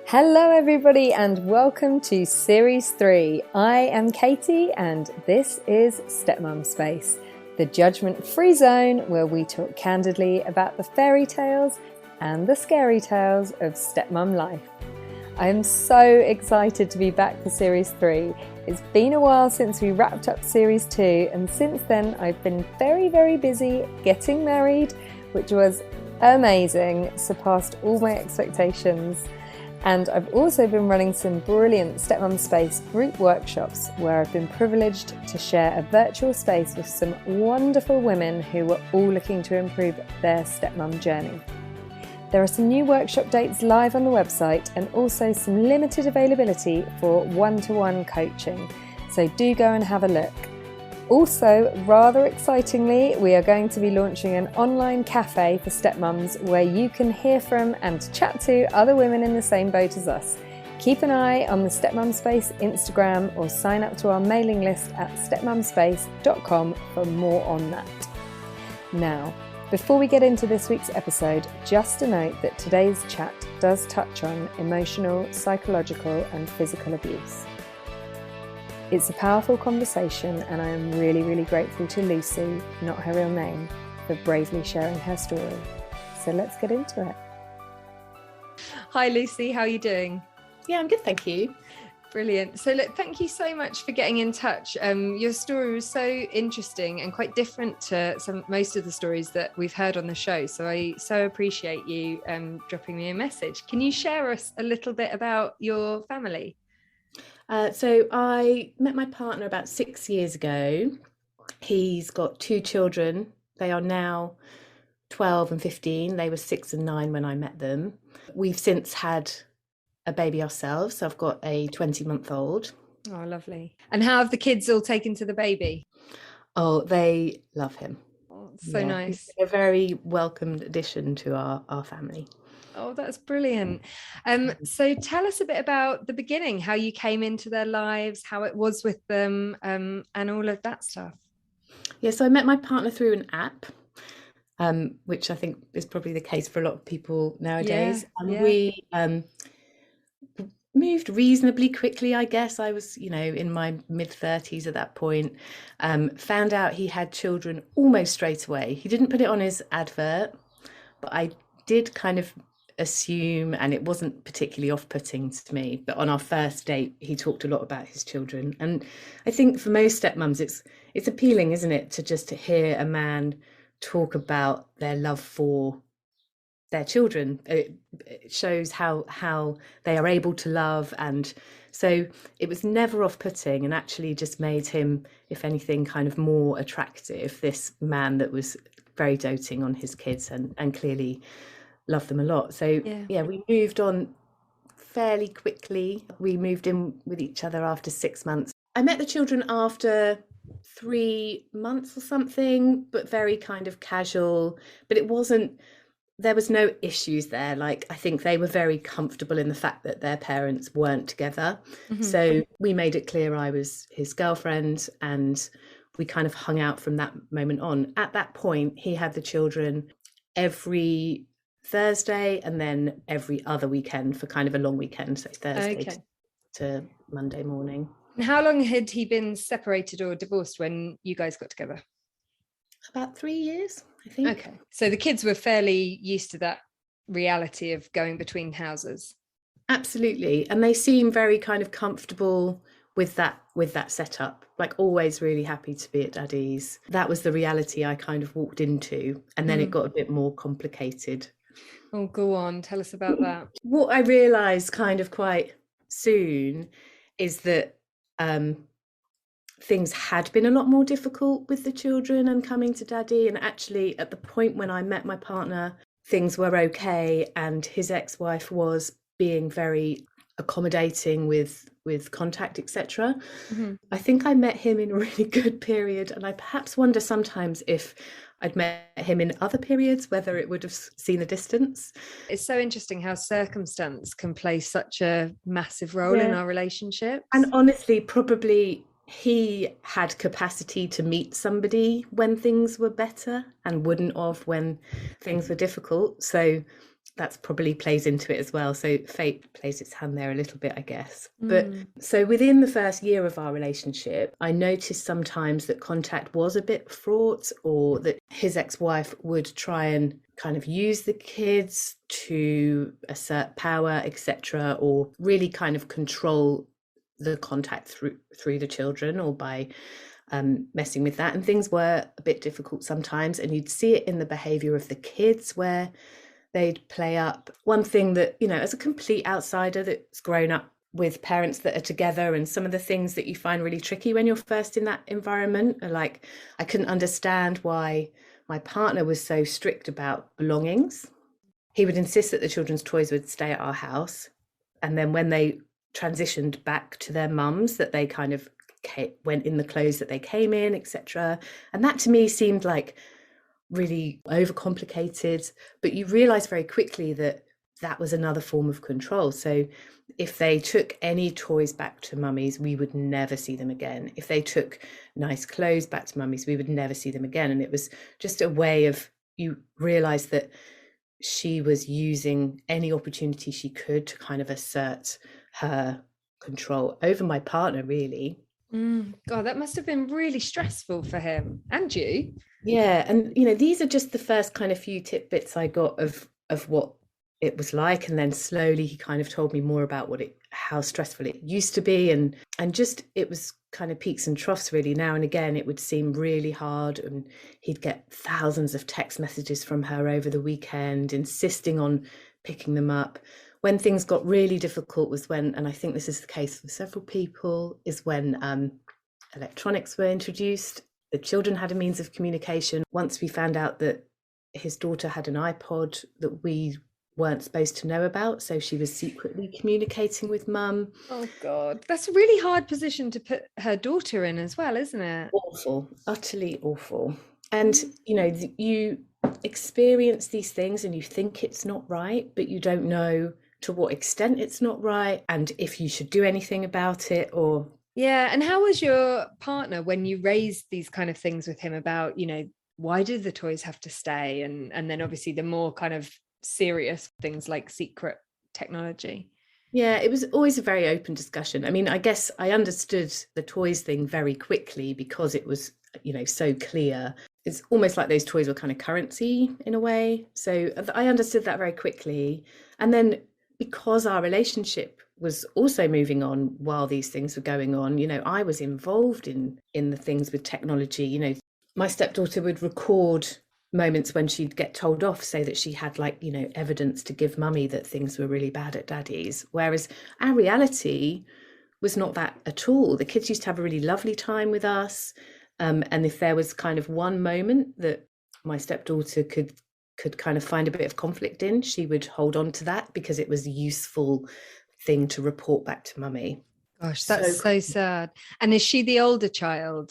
Hello everybody and welcome to Series 3. I am Katie and this is Stepmom Space, the judgment-free zone where we talk candidly about the fairy tales and the scary tales of stepmom life. I am so excited to be back for Series 3. It's been a while since we wrapped up Series 2 and since then I've been very busy getting married, which was amazing, surpassed all my expectations. And I've also been running some brilliant Stepmom Space group workshops where I've been privileged to share a virtual space with some wonderful women who were all looking to improve their stepmom journey. There are some new workshop dates live on the website and also some limited availability for one-to-one coaching, so do go and have a look. Also, rather excitingly, we are going to be launching an online cafe for stepmums where you can hear from and chat to other women in the same boat as us. Keep an eye on the Stepmom Space Instagram or sign up to our mailing list at stepmomspace.com for more on that. Now, before we get into this week's episode, just a note that today's chat does touch on emotional, psychological and physical abuse. It's a powerful conversation and I am really grateful to Lucy, not her real name, for bravely sharing her story. So let's get into it. Hi Lucy, how are you doing? Yeah, I'm good, thank you. Brilliant. So look, thank you so much for getting in touch. Your story was so interesting and quite different to most of the stories that we've heard on the show. So I so appreciate you dropping me a message. Can you share us a little bit about your family? So I met my partner about 6 years ago. He's got 2 children. They are now 12 and 15. They were 6 and 9 when I met them. We've since had a baby ourselves. So I've got a 20-month-old. Oh, lovely. And how have the kids all taken to the baby? Oh, they love him. Oh, so nice. He's a very welcomed addition to our family. Oh, that's brilliant. So tell us a bit about the beginning, how you came into their lives, how it was with them, and all of that stuff. Yeah, so I met my partner through an app, which I think is probably the case for a lot of people nowadays. We moved reasonably quickly, I guess. I was, in my mid-30s at that point. Found out he had children almost straight away. He didn't put it on his advert, but I did kind of assume, and it wasn't particularly off-putting to me, but on our first date he talked a lot about his children. And I think for most stepmums it's appealing, isn't it, to just hear a man talk about their love for their children. It shows how they are able to love, and so it was never off-putting and actually just made him, if anything, kind of more attractive, this man that was very doting on his kids and clearly loved them a lot. So we moved on fairly quickly. We moved in with each other after 6 months. I met the children after 3 months or something, but very kind of casual. But there was no issues there. Like, I think they were very comfortable in the fact that their parents weren't together. Mm-hmm. So we made it clear I was his girlfriend and we kind of hung out from that moment on. At that point, he had the children every Thursday and then every other weekend for kind of a long weekend, so Thursday to Monday morning. And how long had he been separated or divorced when you guys got together? About 3 years, I think. Okay, so the kids were fairly used to that reality of going between houses. Absolutely, and they seem very kind of comfortable with that setup, like always really happy to be at Daddy's. That was the reality I kind of walked into, and then it got a bit more complicated. Oh, go on, tell us about that. What I realised kind of quite soon is that things had been a lot more difficult with the children and coming to Daddy. And actually, at the point when I met my partner, things were okay, and his ex-wife was being very accommodating with contact, etc. Mm-hmm. I think I met him in a really good period, and I perhaps wonder sometimes if I'd met him in other periods, whether it would have seen the distance. It's so interesting how circumstance can play such a massive role in our relationships. And honestly, probably he had capacity to meet somebody when things were better and wouldn't have when things were difficult. So that's probably plays into it as well. So fate plays its hand there a little bit, I guess. But Mm. so within the first year of our relationship, I noticed sometimes that contact was a bit fraught, or that his ex-wife would try and kind of use the kids to assert power, etc., or really kind of control the contact through the children, or by messing with that. And things were a bit difficult sometimes, and you'd see it in the behaviour of the kids, where they'd play up. One thing that, you know, as a complete outsider that's grown up with parents that are together, and some of the things that you find really tricky when you're first in that environment are like, I couldn't understand why my partner was so strict about belongings. He would insist that the children's toys would stay at our house, and then when they transitioned back to their mums, that they kind of went in the clothes that they came in, etc. And that to me seemed like really overcomplicated, but you realize very quickly that that was another form of control. So if they took any toys back to mummies, we would never see them again. If they took nice clothes back to mummies, we would never see them again. And it was just a way of, you realize that she was using any opportunity she could to kind of assert her control over my partner, really. God, that must have been really stressful for him and you. Yeah, and you know, these are just the first kind of few tidbits I got of what it was like, and then slowly he kind of told me more about how stressful it used to be, and just it was kind of peaks and troughs really. Now and again it would seem really hard, and he'd get thousands of text messages from her over the weekend insisting on picking them up. When things got really difficult was when, and I think this is the case for several people, is when electronics were introduced. The children had a means of communication. Once we found out that his daughter had an iPod that we weren't supposed to know about, so she was secretly communicating with mum. Oh God, that's a really hard position to put her daughter in as well, isn't it? Awful, utterly awful. And you know, you experience these things and you think it's not right, but you don't know to what extent it's not right, and if you should do anything about it. Or Yeah. And how was your partner when you raised these kind of things with him about, you know, why did the toys have to stay? And then obviously the more kind of serious things like secret technology. yeah, it was always a very open discussion. I mean, I guess I understood the toys thing very quickly because it was, you know, so clear. It's almost like those toys were kind of currency in a way. So I understood that very quickly. And then because our relationship was also moving on while these things were going on, you know, I was involved in the things with technology. You know, my stepdaughter would record moments when she'd get told off, so that she had, like, you know, evidence to give mummy that things were really bad at daddy's, whereas our reality was not that at all. The kids used to have a really lovely time with us, and if there was kind of one moment that my stepdaughter could kind of find a bit of conflict in, she would hold on to that because it was a useful thing to report back to mummy. Gosh, that's so sad. And is she the older child?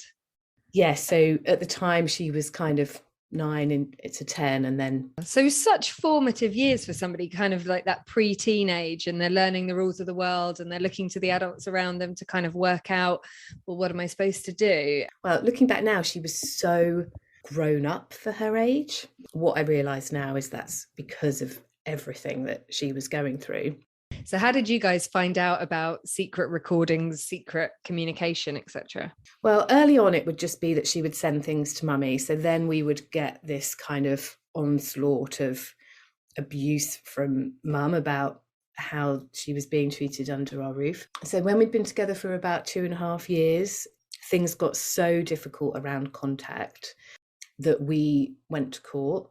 Yeah, so at the time she was kind of 9 and it's a 10, and then So such formative years for somebody kind of like that pre-teenage, and they're learning the rules of the world and they're looking to the adults around them to kind of work out, well, what am I supposed to do? well, looking back now, she was so grown up for her age. What I realise now is that's because of everything that she was going through. So how did you guys find out about secret recordings, secret communication, etc.? Well, early on it would just be that she would send things to mummy, so then we would get this kind of onslaught of abuse from mum about how she was being treated under our roof. So when we'd been together for about 2.5 years, things got so difficult around contact that we went to court.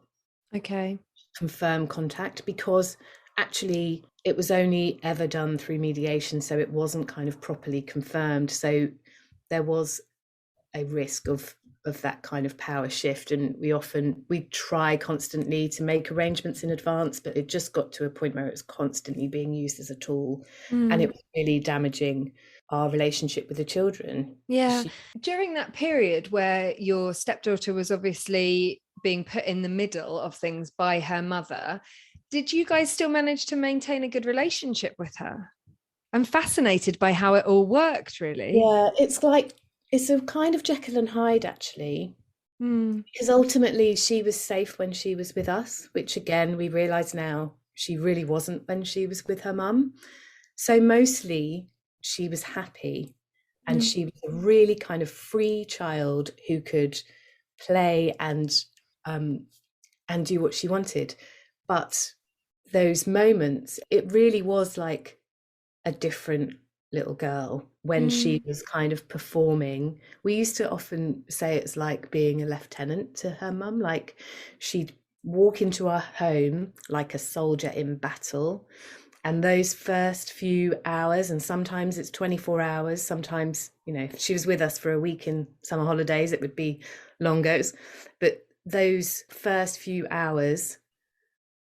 Okay. Confirm contact, because actually it was only ever done through mediation, so it wasn't kind of properly confirmed. So there was a risk of that kind of power shift, and we try constantly to make arrangements in advance, but it just got to a point where it was constantly being used as a tool, and it was really damaging our relationship with the children. Yeah. During that period where your stepdaughter was obviously being put in the middle of things by her mother, did you guys still manage to maintain a good relationship with her? I'm fascinated by how it all worked, really. Yeah, it's a kind of Jekyll and Hyde, actually, because ultimately she was safe when she was with us, which again we realise now she really wasn't when she was with her mum. So mostly she was happy, and she was a really kind of free child who could play and do what she wanted. But those moments, it really was like a different little girl when she was kind of performing. We used to often say it's like being a lieutenant to her mum. Like, she'd walk into our home like a soldier in battle. And those first few hours, and sometimes it's 24 hours, sometimes, if she was with us for a week in summer holidays, it would be longer. But those first few hours,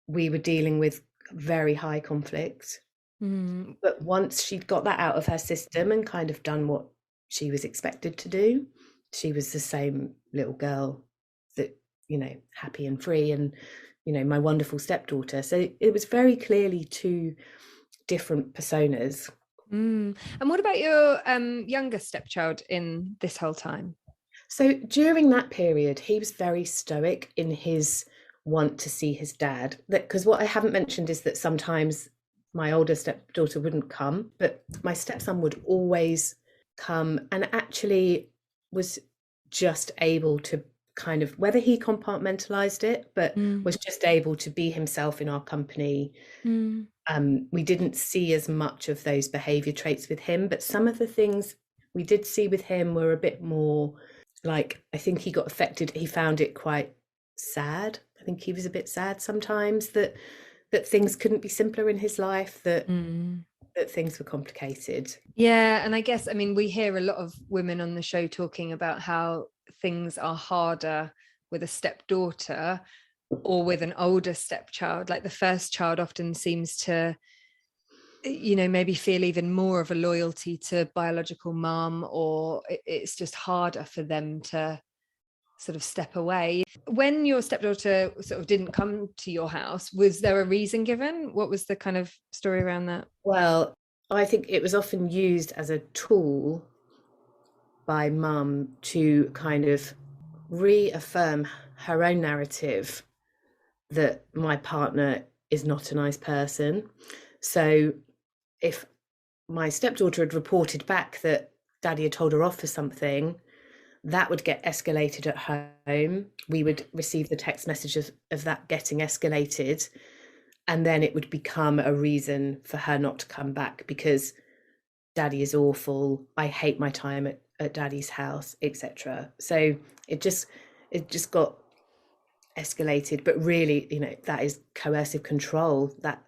we were dealing with very high conflict. But once she'd got that out of her system and kind of done what she was expected to do, she was the same little girl that, happy and free, and, my wonderful stepdaughter. So it was very clearly two different personas. And what about your younger stepchild in this whole time? So during that period, he was very stoic in his want to see his dad. Because what I haven't mentioned is that sometimes my older stepdaughter wouldn't come, but my stepson would always come, and actually was just able to kind of, whether he compartmentalized it, but was just able to be himself in our company. We didn't see as much of those behavior traits with him, but some of the things we did see with him were a bit more like, I think he got affected. He found it quite sad. I think he was a bit sad sometimes that things couldn't be simpler in his life, that things were complicated. Yeah, and I guess, we hear a lot of women on the show talking about how things are harder with a stepdaughter or with an older stepchild. Like, the first child often seems to, maybe feel even more of a loyalty to biological mum, or it's just harder for them to sort of step away. When your stepdaughter sort of didn't come to your house, was there a reason given? What was the kind of story around that? Well, I think it was often used as a tool by mum to kind of reaffirm her own narrative that my partner is not a nice person. So if my stepdaughter had reported back that daddy had told her off for something, that would get escalated at home. We would receive the text messages of that getting escalated, and then it would become a reason for her not to come back because daddy is awful, I hate my time at daddy's house, etc. So it just got escalated. But really, that is coercive control. That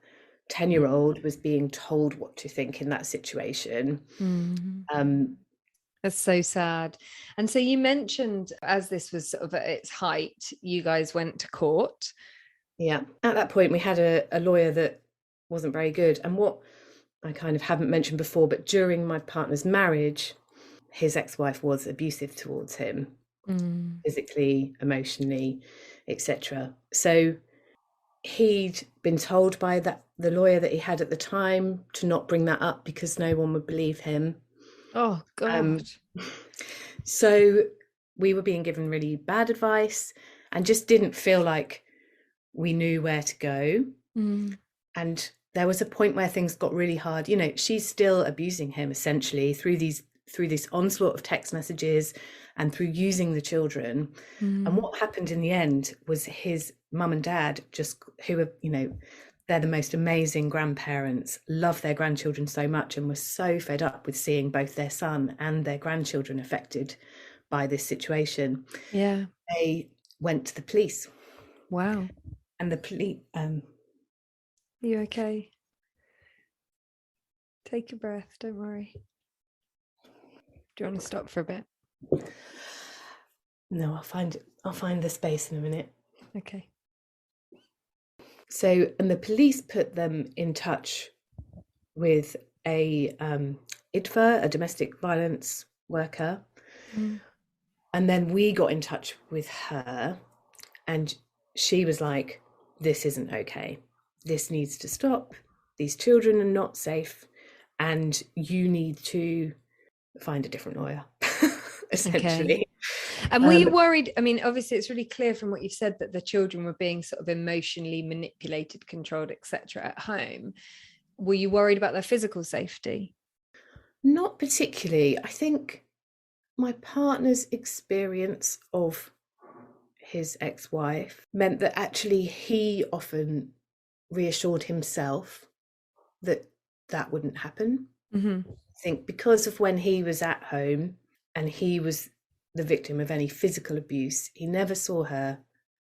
10-year-old was being told what to think in that situation. That's so sad. And so you mentioned, as this was sort of at its height, you guys went to court. Yeah, at that point we had a lawyer that wasn't very good. And what I kind of haven't mentioned before, but during my partner's marriage, his ex-wife was abusive towards him, physically, emotionally, etc. So he'd been told by the lawyer that he had at the time to not bring that up because no one would believe him. Oh God. So we were being given really bad advice and just didn't feel like we knew where to go. And there was a point where things got really hard. She's still abusing him essentially through this onslaught of text messages and through using the children. And what happened in the end was his mum and dad, just who are, they're the most amazing grandparents, love their grandchildren so much, and were so fed up with seeing both their son and their grandchildren affected by this situation. Yeah. They went to the police. Wow. And the police... Are you okay? Take a breath, don't worry. Do you want to stop for a bit? No, I'll find the space in a minute. Okay. So, and the police put them in touch with a IDFA, a domestic violence worker. And then we got in touch with her, and she was like, this isn't okay. This needs to stop. These children are not safe, and you need to find a different lawyer, essentially. Okay. And were you worried? I mean, obviously, it's really clear from what you've said that the children were being sort of emotionally manipulated, controlled, etc. at home. Were you worried about their physical safety? Not particularly. I think my partner's experience of his ex-wife meant that actually he often reassured himself that that wouldn't happen. Mm-hmm. I think because of when he was at home and he was the victim of any physical abuse, he never saw her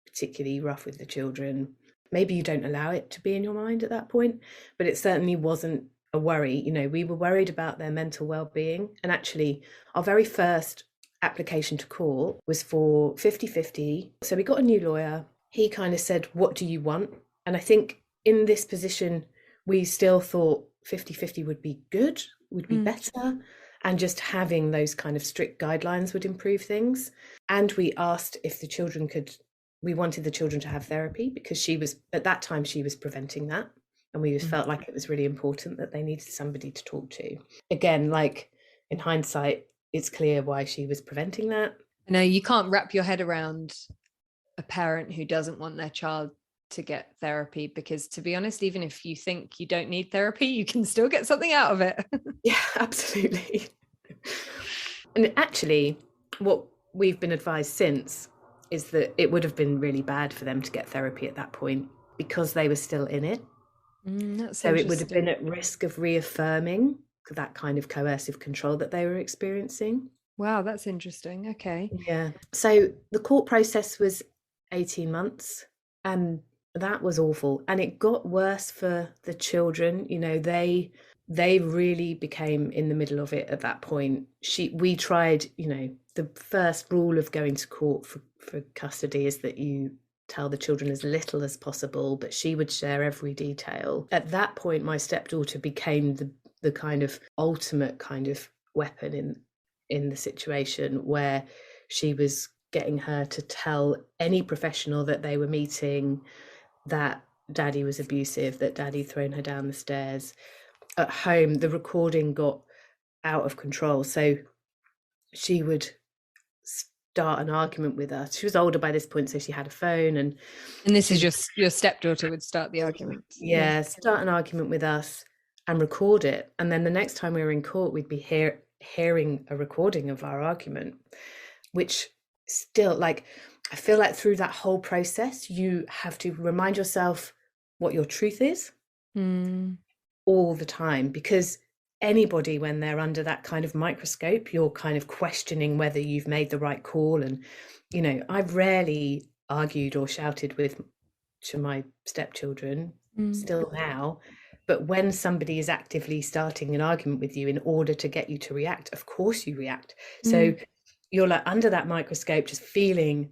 particularly rough with the children. Maybe you don't allow it to be in your mind at that point, but it certainly wasn't a worry. You know, we were worried about their mental well-being. And actually, our very first application to court was for 50-50. So we got a new lawyer. He kind of said, what do you want? And I think in this position, we still thought 50-50 would be good, would be better. And just having those kind of strict guidelines would improve things. And we asked if the children could, we wanted the children to have therapy because she was, at that time, she was preventing that. And we felt like it was really important that they needed somebody to talk to. Again, like in hindsight, it's clear why she was preventing that. No, you can't wrap your head around a parent who doesn't want their child to get therapy, because to be honest, even if you think you don't need therapy, you can still get something out of it. Yeah, absolutely. And actually, what we've been advised since is that it would have been really bad for them to get therapy at that point because they were still in it. So it would have been at risk of reaffirming that kind of coercive control that they were experiencing. Wow, that's interesting. Okay. Yeah. So the court process was 18 months and that was awful. And it got worse for the children. You know, they really became in the middle of it at that point. We tried, you know, the first rule of going to court for custody is that you tell the children as little as possible, but she would share every detail. At that point, my stepdaughter became the kind of ultimate kind of weapon in the situation, where she was getting her to tell any professional that they were meeting that daddy was abusive, that daddy thrown her down the stairs. At home, the recording got out of control. So she would start an argument with us. She was older by this point, so she had a phone. And this is your stepdaughter would start the argument. Yeah, start an argument with us and record it. And then the next time we were in court, we'd be hearing a recording of our argument, which still, like, I feel like through that whole process, you have to remind yourself what your truth is all the time, because anybody, when they're under that kind of microscope, you're kind of questioning whether you've made the right call. And, you know, I've rarely argued or shouted to my stepchildren still now. But when somebody is actively starting an argument with you in order to get you to react, of course you react. So you're like under that microscope, just feeling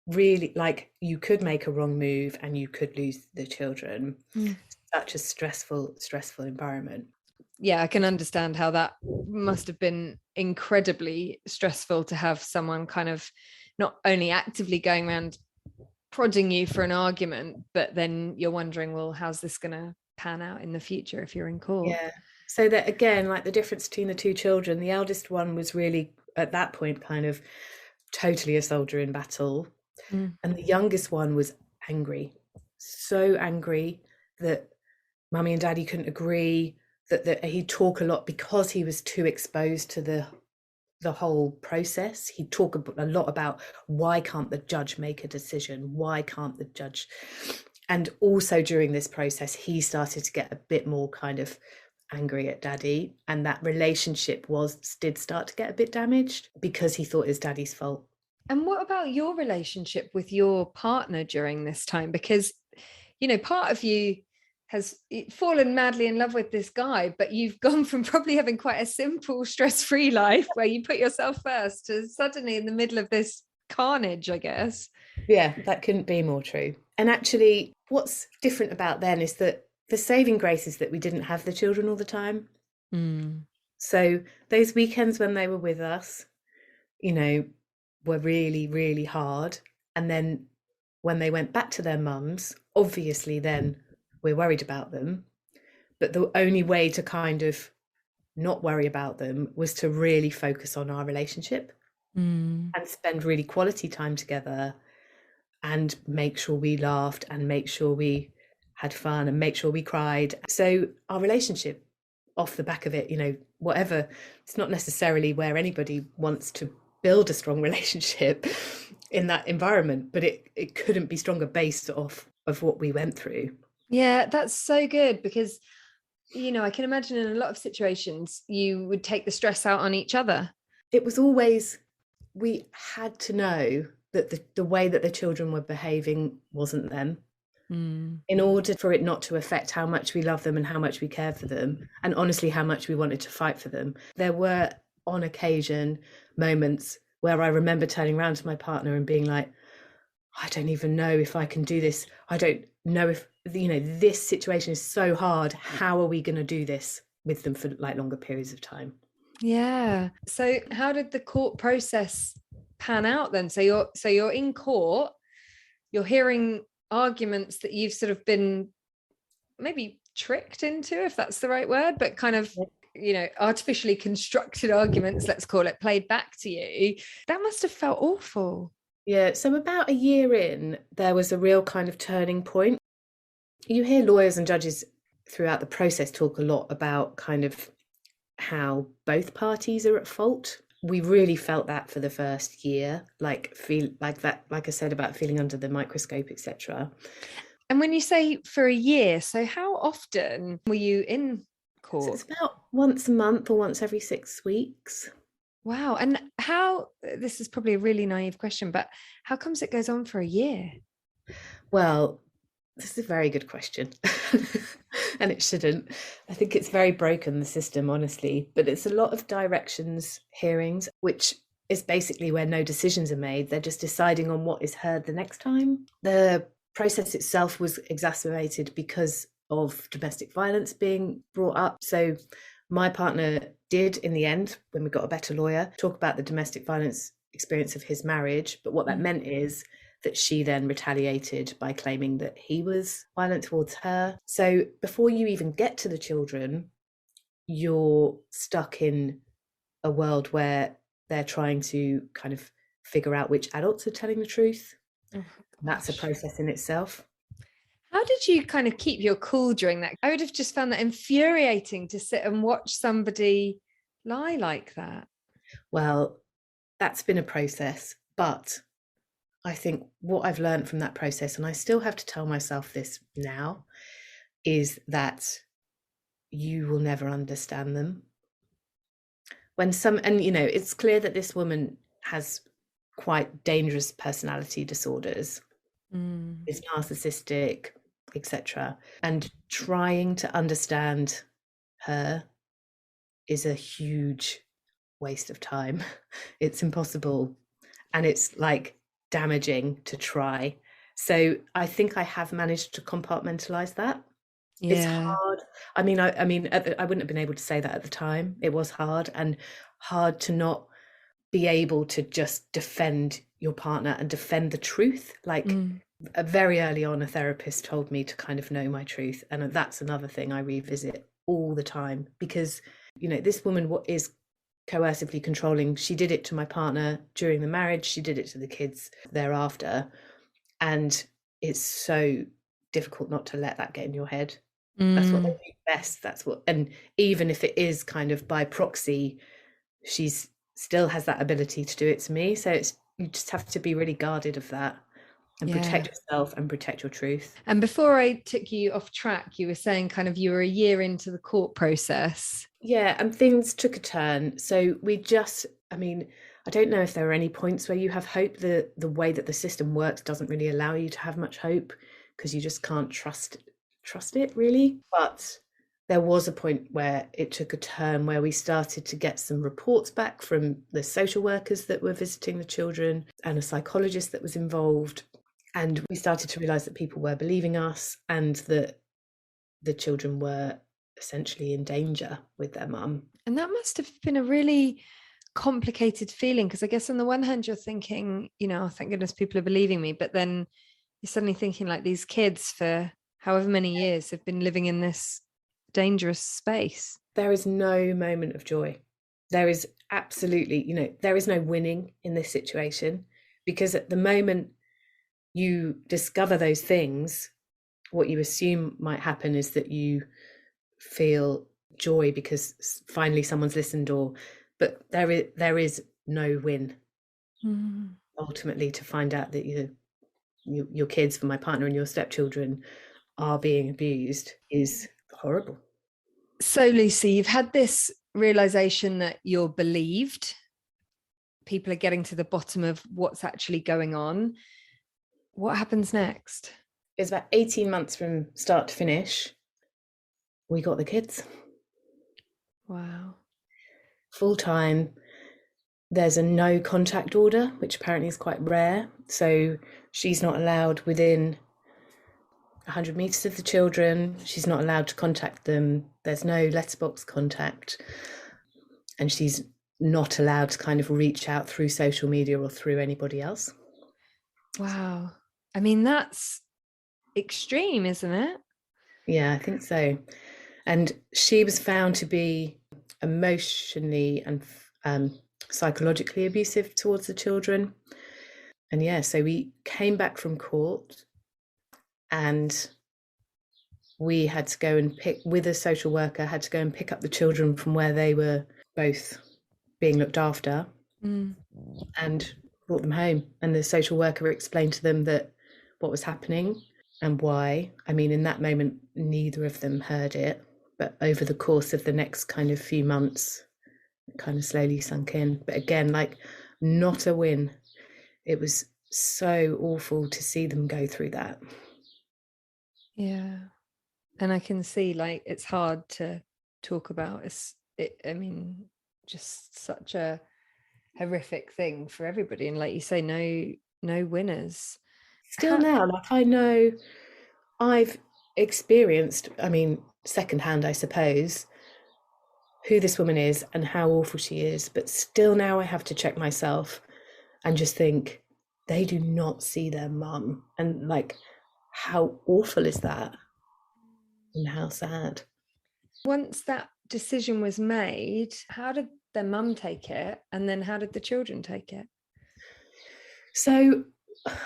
really like you could make a wrong move and you could lose the children. Such a stressful environment. Yeah, I can understand how that must have been incredibly stressful to have someone kind of not only actively going around prodding you for an argument, but then you're wondering, well, how's this going to pan out in the future if you're in court? Yeah. So that, again, like the difference between the two children, the eldest one was really at that point kind of totally a soldier in battle. And the youngest one was angry, so angry that mummy and daddy couldn't agree, that he'd talk a lot because he was too exposed to the whole process. He'd talk a lot about why can't the judge make a decision? Why can't the judge? And also during this process, he started to get a bit more kind of angry at daddy, and that relationship did start to get a bit damaged because he thought it was daddy's fault. And what about your relationship with your partner during this time? Because, you know, part of you has fallen madly in love with this guy, but you've gone from probably having quite a simple, stress-free life where you put yourself first to suddenly in the middle of this carnage, I guess. Yeah, that couldn't be more true. And actually, what's different about then is that the saving grace is that we didn't have the children all the time. So those weekends when they were with us, you know, were really, really hard. And then when they went back to their mums, obviously then we're worried about them. But the only way to kind of not worry about them was to really focus on our relationship. Mm. and spend really quality time together and make sure we laughed and make sure we had fun and make sure we cried. So our relationship off the back of it, whatever, it's not necessarily where anybody wants to build a strong relationship in that environment, but it couldn't be stronger based off of what we went through. Yeah, that's so good because, I can imagine in a lot of situations you would take the stress out on each other. It was always, we had to know that the way that the children were behaving wasn't them. In order for it not to affect how much we love them and how much we care for them, and honestly, how much we wanted to fight for them. There were, on occasion, moments where I remember turning around to my partner and being like, I don't even know if I can do this. I don't know if, this situation is so hard. How are we going to do this with them for like longer periods of time? Yeah. So how did the court process pan out then? So you're in court, you're hearing arguments that you've sort of been maybe tricked into, if that's the right word, but kind of, artificially constructed arguments, let's call it, played back to you. That must have felt awful. Yeah. So about a year in, there was a real kind of turning point. You hear lawyers and judges throughout the process talk a lot about kind of how both parties are at fault. We really felt that for the first year, like I said, about feeling under the microscope, etc. And when you say for a year, so how often were you in court? So it's about once a month or once every 6 weeks. Wow. And this is probably a really naive question, but how comes it goes on for a year? Well, this is a very good question. And it shouldn't. I think it's very broken, the system, honestly. But it's a lot of directions hearings, which is basically where no decisions are made. They're just deciding on what is heard the next time. The process itself was exacerbated because of domestic violence being brought up. So my partner did, in the end, when we got a better lawyer, talk about the domestic violence experience of his marriage. But what that meant is that she then retaliated by claiming that he was violent towards her. So before you even get to the children, you're stuck in a world where they're trying to kind of figure out which adults are telling the truth. Oh, that's a process in itself. How did you kind of keep your cool during that? I would have just found that infuriating to sit and watch somebody lie like that. Well, that's been a process, but I think what I've learned from that process, and I still have to tell myself this now, is that you will never understand them. It's clear that this woman has quite dangerous personality disorders, is narcissistic, etc. And trying to understand her is a huge waste of time. It's impossible. And it's like damaging to try. So I think I have managed to compartmentalize that. Yeah. It's hard. I wouldn't have been able to say that at the time. It was hard, and hard to not be able to just defend your partner and defend the truth. Like very early on, a therapist told me to kind of know my truth. And that's another thing I revisit all the time, because, this woman is coercively controlling. She did it to my partner during the marriage. She did it to the kids thereafter. And it's so difficult not to let that get in your head. That's what they do best. And even if it is kind of by proxy, she's still has that ability to do it to me. So you just have to be really guarded of that and protect yourself and protect your truth. And before I took you off track, you were saying kind of you were a year into the court process. Yeah, and things took a turn. So I don't know if there are any points where you have hope. The way that the system works doesn't really allow you to have much hope, because you just can't trust it really. But there was a point where it took a turn, where we started to get some reports back from the social workers that were visiting the children and a psychologist that was involved. And we started to realise that people were believing us, and that the children were essentially in danger with their mum. And that must have been a really complicated feeling, because I guess on the one hand you're thinking, oh, thank goodness people are believing me, but then you're suddenly thinking, like, these kids for however many years have been living in this dangerous space. There is no moment of joy. there is absolutely, there is no winning in this situation, because at the moment you discover those things, what you assume might happen is that you feel joy because finally someone's listened, but there is no win. Ultimately, to find out that your kids, for my partner and your stepchildren, are being abused is horrible. So Lucy, you've had this realization that you're believed. People are getting to the bottom of what's actually going on. What happens next? It's about 18 months from start to finish. We got the kids. Wow. Full time. There's a no contact order, which apparently is quite rare. So she's not allowed within 100 meters of the children. She's not allowed to contact them. There's no letterbox contact. And she's not allowed to kind of reach out through social media or through anybody else. Wow. I mean, that's extreme, isn't it? Yeah, I think so. And she was found to be emotionally and psychologically abusive towards the children. And yeah, so we came back from court and we had to go and with a social worker, had to go and pick up the children from where they were both being looked after and brought them home. And the social worker explained to them that what was happening and why. I mean, in that moment, neither of them heard it, but over the course of the next kind of few months, it kind of slowly sunk in. But again, like, not a win. It was so awful to see them go through that. Yeah. And I can see, like, it's hard to talk about. I mean, just such a horrific thing for everybody. And like you say, no winners. Still now, like, I know I've experienced, I mean, secondhand, I suppose, who this woman is and how awful she is. But still now I have to check myself and just think, they do not see their mum. And like, how awful is that? And how sad. Once that decision was made, how did their mum take it? And then how did the children take it? So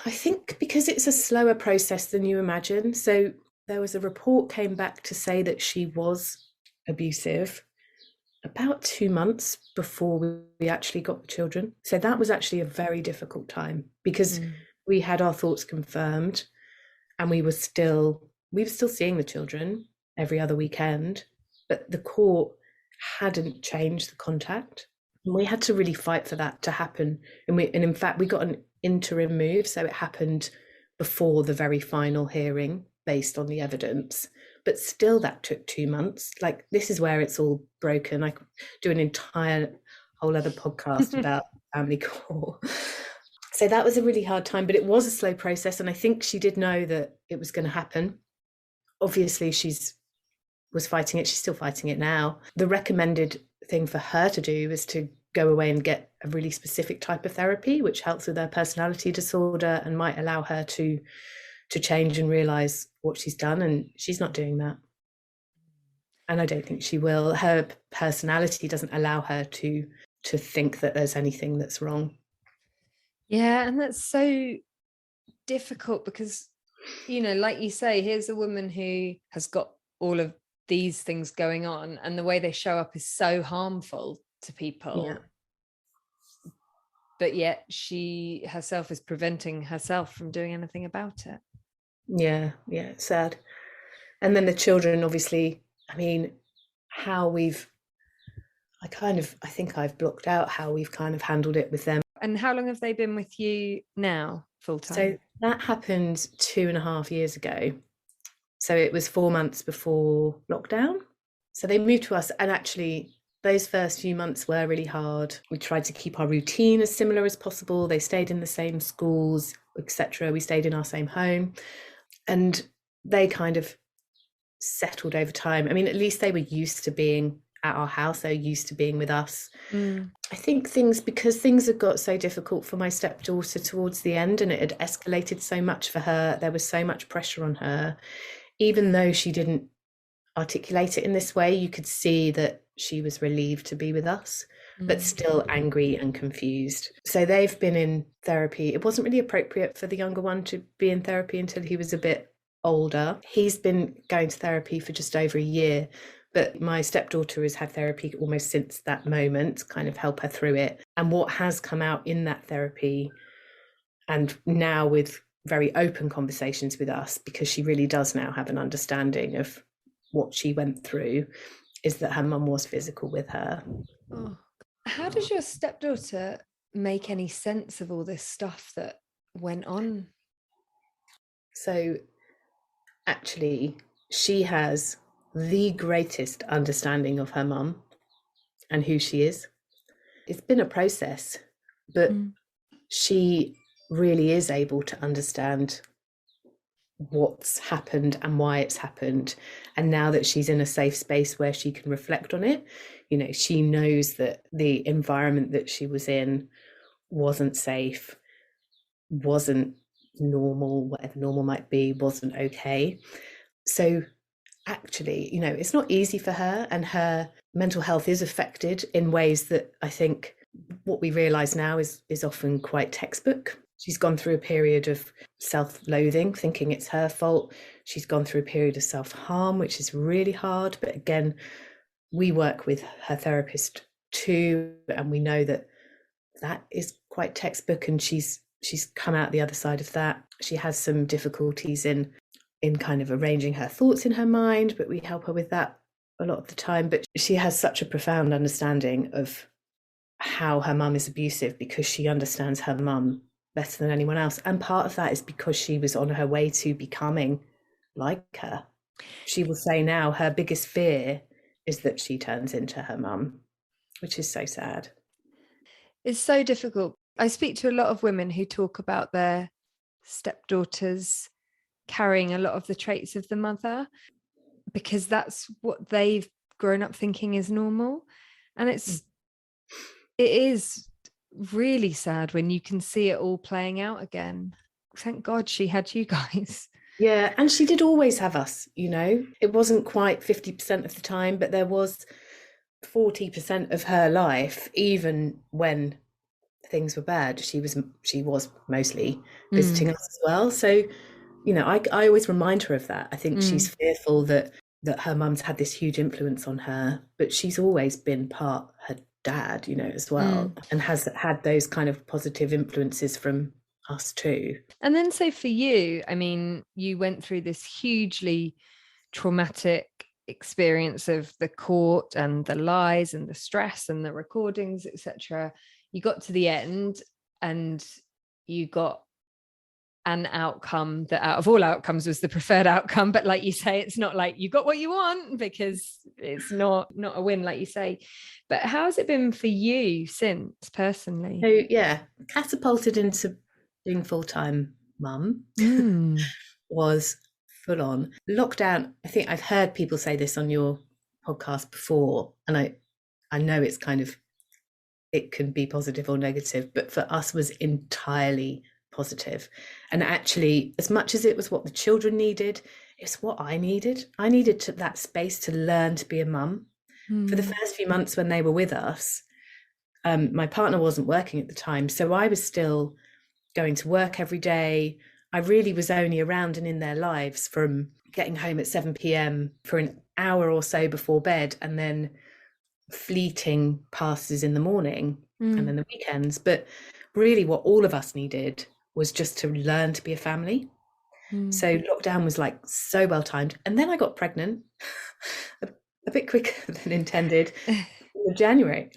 I think because it's a slower process than you imagine. So there was a report came back to say that she was abusive about 2 months before we actually got the children. So that was actually a very difficult time because we had our thoughts confirmed and we were still seeing the children every other weekend, but the court hadn't changed the contact. And we had to really fight for that to happen. And in fact, we got an interim move. So it happened before the very final hearing based on the evidence. But still, that took 2 months. Like, this is where it's all broken. I could do an entire whole other podcast about family court. So that was a really hard time, but it was a slow process. And I think she did know that it was going to happen. Obviously, was fighting it. She's still fighting it now. The recommended thing for her to do is to go away and get a really specific type of therapy, which helps with her personality disorder and might allow her to change and realize what she's done. And she's not doing that. And I don't think she will. Her personality doesn't allow her to think that there's anything that's wrong. Yeah, and that's so difficult because, like you say, here's a woman who has got all of these things going on, and the way they show up is so harmful to people. Yeah. But yet she herself is preventing herself from doing anything about it. Yeah, it's sad. And then the children, obviously, I mean, I think I've blocked out how we've kind of handled it with them. And how long have they been with you now, full time? So that happened 2.5 years ago. So it was 4 months before lockdown. So they moved to us, and actually those first few months were really hard. We tried to keep our routine as similar as possible. They stayed in the same schools, etc. We stayed in our same home, and they kind of settled over time. I mean, at least they were used to being at our house. They were used to being with us. I think because things had got so difficult for my stepdaughter towards the end, and it had escalated so much for her, there was so much pressure on her. Even though she didn't articulate it in this way, you could see that she was relieved to be with us. but still angry and confused. So they've been in therapy. It wasn't really appropriate for the younger one to be in therapy until he was a bit older. He's been going to therapy for just over a year, but my stepdaughter has had therapy almost since that moment, kind of help her through it. And what has come out in that therapy, and now with very open conversations with us, because she really does now have an understanding of what she went through, is that her mum was physical with her. Oh. How does your stepdaughter make any sense of all this stuff that went on? So actually, she has the greatest understanding of her mum and who she is. It's been a process, but she really is able to understand what's happened and why it's happened. And now that she's in a safe space where she can reflect on it, you know, she knows that the environment that she was in wasn't safe, wasn't normal, whatever normal might be, wasn't okay. So actually, you know, it's not easy for her, and her mental health is affected in ways that I think what we realize now is often quite textbook. She's gone through a period of self-loathing, thinking it's her fault. She's gone through a period of self-harm, which is really hard. But again, we work with her therapist too, and we know that that is quite textbook, and she's come out the other side of that. She has some difficulties in kind of arranging her thoughts in her mind, but we help her with that a lot of the time. But she has such a profound understanding of how her mum is abusive, because she understands her mum better than anyone else. And part of that is because she was on her way to becoming like her. She will say now her biggest fear is that she turns into her mum, which is so sad. It's so difficult. I speak to a lot of women who talk about their stepdaughters carrying a lot of the traits of the mother, because that's what they've grown up thinking is normal. And it is really sad when you can see it all playing out again. Thank God she had you guys. Yeah, and she did always have us, you know. It wasn't quite 50% of the time, but there was 40% of her life, even when things were bad, she was mostly visiting us as well. So, you know, I always remind her of that. I think she's fearful that her mum's had this huge influence on her, but she's always been part her dad, you know, as well, and has had those kind of positive influences from us too. And then so for you, I mean, you went through this hugely traumatic experience of the court and the lies and the stress and the recordings, etc. You got to the end and you got an outcome that out of all outcomes was the preferred outcome. But like you say, it's not like you got what you want, because it's not a win, like you say. But how has it been for you since, personally? So yeah, catapulted into being full-time mum was full on. Lockdown, I think I've heard people say this on your podcast before, and I know it's kind of, it can be positive or negative, but for us was entirely positive. And actually, as much as it was what the children needed, it's what I needed. I needed that space to learn to be a mum. For the first few months when they were with us, my partner wasn't working at the time, so I was still going to work every day. I really was only around and in their lives from getting home at 7 p.m. for an hour or so before bed, and then fleeting passes in the morning and then the weekends. But really what all of us needed was just to learn to be a family. So lockdown was like so well timed. And then I got pregnant a bit quicker than intended in January.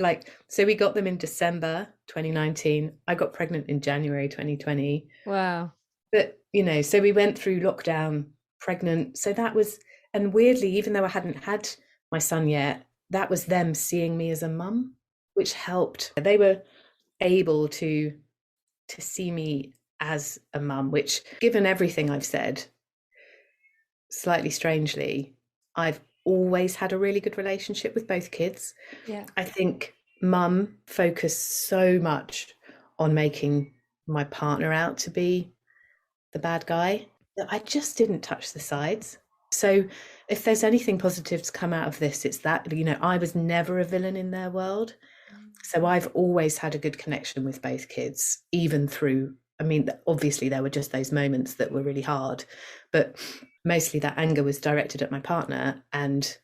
So we got them in December 2019. I got pregnant in January 2020. Wow. But, you know, so we went through lockdown pregnant. So that was, and weirdly, even though I hadn't had my son yet, that was them seeing me as a mum, which helped. They were able to see me as a mum, which, given everything I've said, slightly strangely, I've always had a really good relationship with both kids. Yeah. I think mum focused so much on making my partner out to be the bad guy that I just didn't touch the sides. So if there's anything positive to come out of this, it's that, you know, I was never a villain in their world. So I've always had a good connection with both kids, even through, I mean, obviously there were just those moments that were really hard, but mostly that anger was directed at my partner and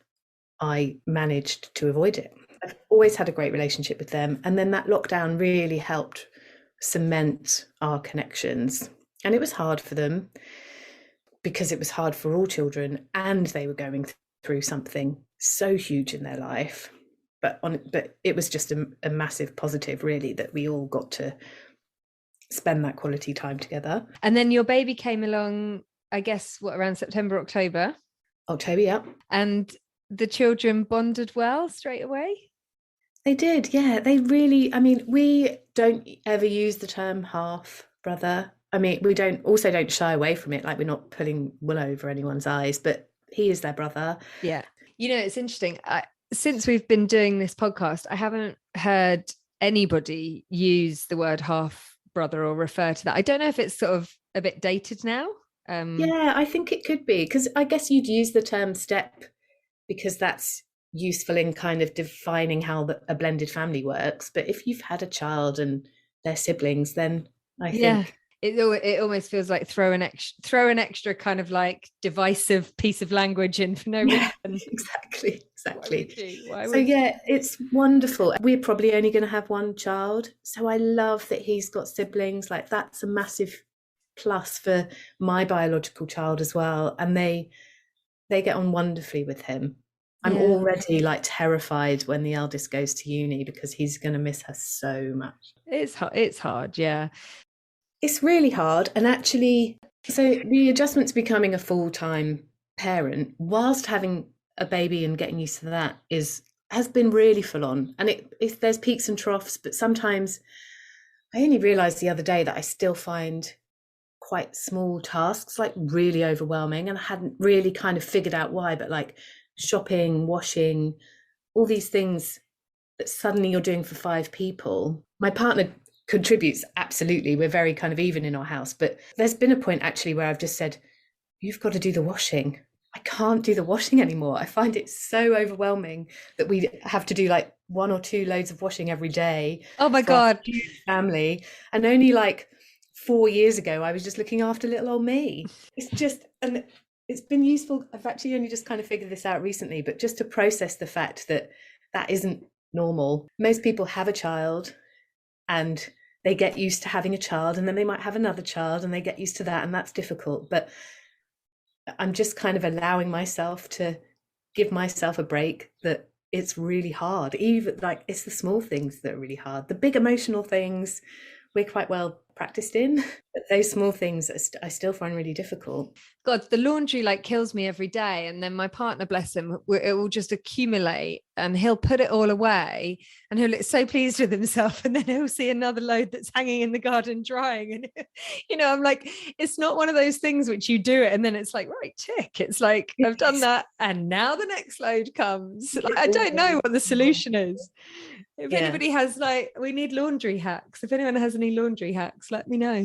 I managed to avoid it. I've always had a great relationship with them. And then that lockdown really helped cement our connections. And it was hard for them because it was hard for all children and they were going through something so huge in their life. But it was just a massive positive, really, that we all got to spend that quality time together. And then your baby came along, I guess, around September, October? October, yeah. And the children bonded well straight away? They did, yeah. They really, I mean, we don't ever use the term half brother. I mean, we don't shy away from it, like we're not pulling wool over anyone's eyes, but he is their brother. Yeah. You know, it's interesting. Since we've been doing this podcast, I haven't heard anybody use the word half brother or refer to that. I don't know if it's sort of a bit dated now. Yeah, I think it could be, because I guess you'd use the term step because that's useful in kind of defining how a blended family works. But if you've had a child and their siblings, then I think it almost feels like throw an extra kind of like divisive piece of language in for no reason. Exactly. Why so yeah, it's wonderful. We're probably only going to have one child, so I love that he's got siblings. Like, that's a massive plus for my biological child as well, and they get on wonderfully with him. I'm already like terrified when the eldest goes to uni because he's going to miss her so much. It's hard, yeah. It's really hard. And actually, so the adjustment to becoming a full-time parent whilst having a baby and getting used to that has been really full on. And there's peaks and troughs, but sometimes I only realized the other day that I still find quite small tasks like really overwhelming, and I hadn't really kind of figured out why, but like shopping, washing, all these things that suddenly you're doing for 5 people. My partner contributes, absolutely. We're very kind of even in our house, but there's been a point actually where I've just said, you've got to do the washing. I can't do the washing anymore. I find it so overwhelming that we have to do like 1 or 2 loads of washing every day. Oh my God. Family. And only like 4 years ago, I was just looking after little old me. And it's been useful. I've actually only just kind of figured this out recently, but just to process the fact that isn't normal. Most people have a child and they get used to having a child, and then they might have another child and they get used to that, and that's difficult. But I'm just kind of allowing myself to give myself a break, that it's really hard. Even like, it's the small things that are really hard. The big emotional things we're quite well practiced in, but those small things I still find really difficult. God, the laundry like kills me every day, and then my partner, bless him, it will just accumulate and he'll put it all away and he'll look so pleased with himself, and then he'll see another load that's hanging in the garden drying, and you know, I'm like, it's not one of those things which you do it and then it's like, right, tick, it's like, I've done that and now the next load comes. Like, I don't know what the solution is. If anybody has, like, we need laundry hacks. If anyone has any laundry hacks, let me know.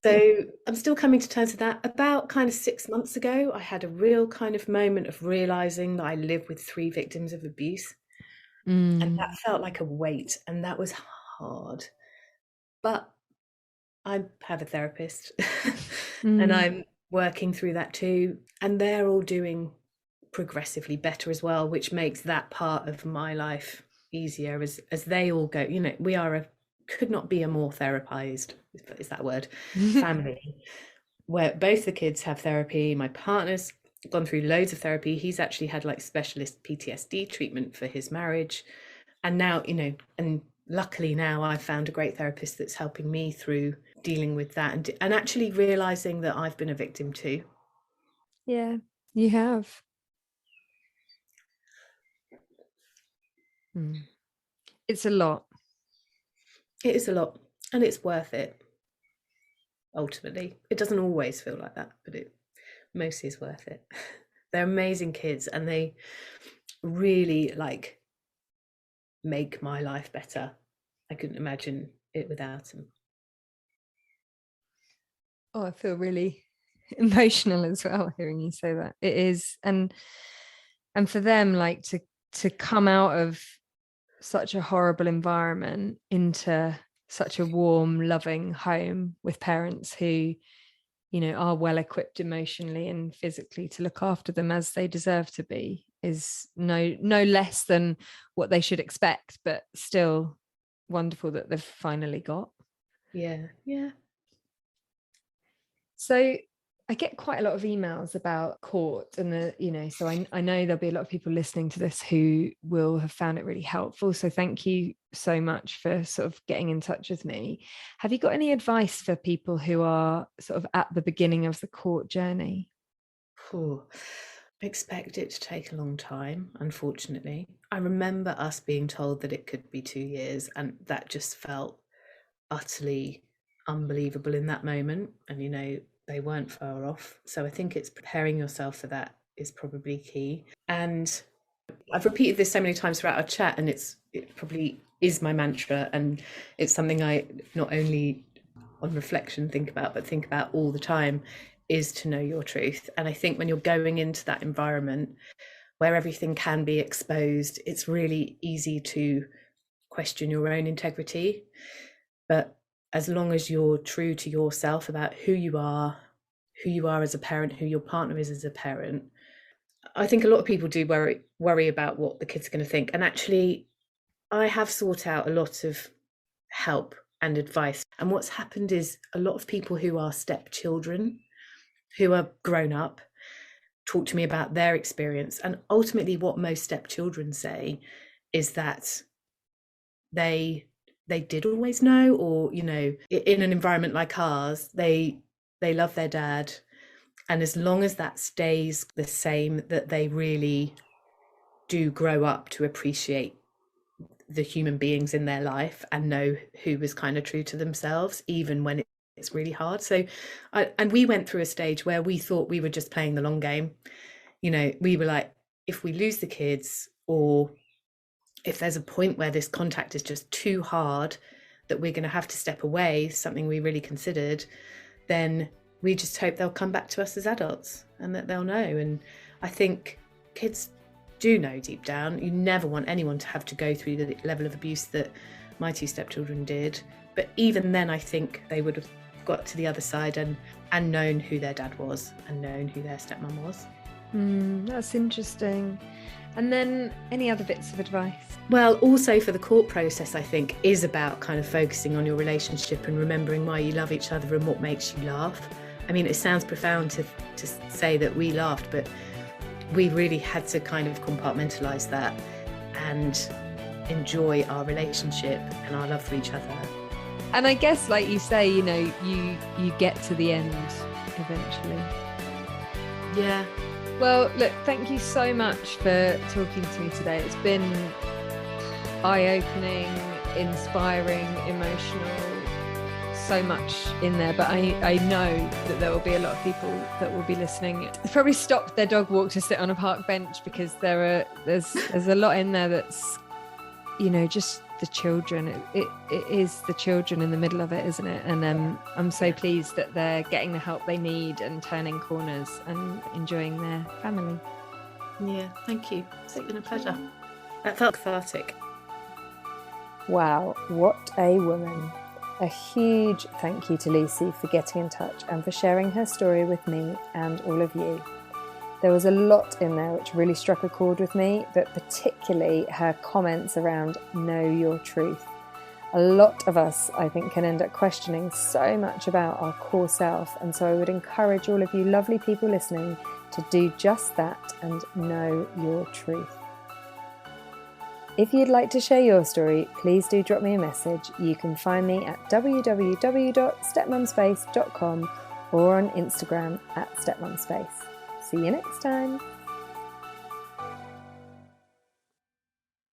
So I'm still coming to terms with that. About kind of 6 months ago, I had a real kind of moment of realizing that I live with 3 victims of abuse. And that felt like a weight, and that was hard. But I have a therapist and I'm working through that too. And they're all doing progressively better as well, which makes that part of my life easier as they all go. You know, we could not be a more therapized, is that word, family, where both the kids have therapy. My partner's gone through loads of therapy. He's actually had like specialist PTSD treatment for his marriage. And now, you know, and luckily now I've found a great therapist that's helping me through dealing with that and actually realizing that I've been a victim too. Yeah, you have. It's a lot. It is a lot, and it's worth it. Ultimately, it doesn't always feel like that, but it mostly is worth it. They're amazing kids, and they really like make my life better. I couldn't imagine it without them. Oh, I feel really emotional as well hearing you say that. It is, and for them, like, to come out of such a horrible environment into such a warm, loving home with parents who, you know, are well equipped emotionally and physically to look after them as they deserve to be, is no less than what they should expect, but still wonderful that they've finally got. Yeah. So I get quite a lot of emails about court and so I know there'll be a lot of people listening to this who will have found it really helpful. So thank you so much for sort of getting in touch with me. Have you got any advice for people who are sort of at the beginning of the court journey? I expect it to take a long time, unfortunately. I remember us being told that it could be 2 years, and that just felt utterly unbelievable in that moment. And, you know, they weren't far off. So I think it's preparing yourself for that is probably key. And I've repeated this so many times throughout our chat, and it probably is my mantra. And it's something I not only on reflection think about, but think about all the time, is to know your truth. And I think when you're going into that environment where everything can be exposed, it's really easy to question your own integrity. But as long as you're true to yourself about who you are as a parent, who your partner is as a parent, I think a lot of people do worry about what the kids are going to think. And actually, I have sought out a lot of help and advice. And what's happened is a lot of people who are stepchildren, who are grown up, talk to me about their experience. And ultimately, what most stepchildren say is that they did always know, or, you know, in an environment like ours, they love their dad. And as long as that stays the same, that they really do grow up to appreciate the human beings in their life and know who was kind of true to themselves, even when it's really hard. So, and we went through a stage where we thought we were just playing the long game. You know, we were like, if we lose the kids, or if there's a point where this contact is just too hard that we're going to have to step away, something we really considered, then we just hope they'll come back to us as adults and that they'll know. And I think kids do know deep down. You never want anyone to have to go through the level of abuse that my two stepchildren did. But even then, I think they would have got to the other side and known who their dad was and known who their stepmom was. That's interesting. And then any other bits of advice? Well, also for the court process, I think, is about kind of focusing on your relationship and remembering why you love each other and what makes you laugh. I mean, it sounds profound to say that we laughed, but we really had to kind of compartmentalise that and enjoy our relationship and our love for each other. And I guess, like you say, you know, you get to the end eventually. Yeah. Well, look, thank you so much for talking to me today. It's been eye-opening, inspiring, emotional, so much in there. But I know that there will be a lot of people that will be listening. They've probably stopped their dog walk to sit on a park bench, because there's a lot in there that's, you know, just the children. It is the children in the middle of it, isn't it? And I'm so pleased that they're getting the help they need and turning corners and enjoying their family. Yeah, thank you. It's been a pleasure. That felt cathartic. Wow, what a woman. A huge thank you to Lucy for getting in touch and for sharing her story with me and all of you. There was a lot in there which really struck a chord with me, but particularly her comments around know your truth. A lot of us, I think, can end up questioning so much about our core self, and so I would encourage all of you lovely people listening to do just that and know your truth. If you'd like to share your story, please do drop me a message. You can find me at www.stepmomspace.com or on Instagram @stepmomspace. See you next time.